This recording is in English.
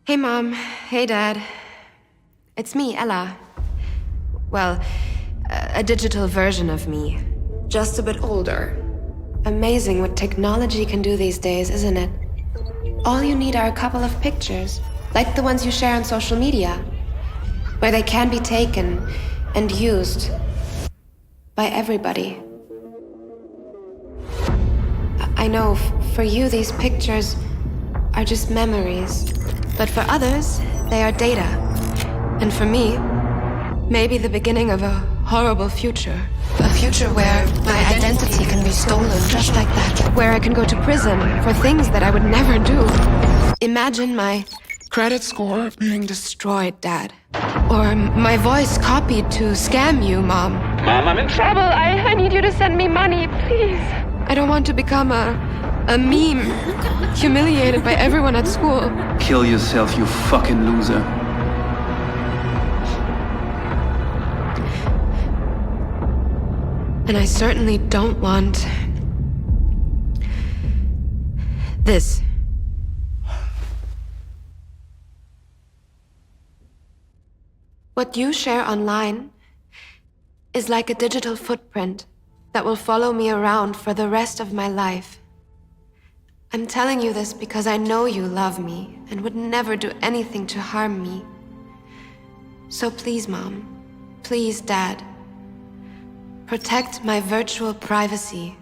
Hey, Mom. Hey, Dad. It's me, Ella. Well, a digital version of me. Just a bit older. Amazing what technology can do these days, isn't it? All you need are a couple of pictures, like the ones you share on social media, where they can be taken and used by everybody. I know, for you, these pictures are just memories, but for others, they are data. And for me, maybe the beginning of a horrible future. A future where my identity can be stolen just like that. Where I can go to prison for things that I would never do. Imagine my credit score being destroyed, Dad. Or my voice copied to scam you, Mom. Mom, I'm in trouble. I need you to send me money, please. I don't want to become a meme, humiliated by everyone at school. Kill yourself, you fucking loser. And I certainly don't want this. What you share online is like a digital footprint that will follow me around for the rest of my life. I'm telling you this because I know you love me and would never do anything to harm me. So please, Mom, please, Dad, protect my virtual privacy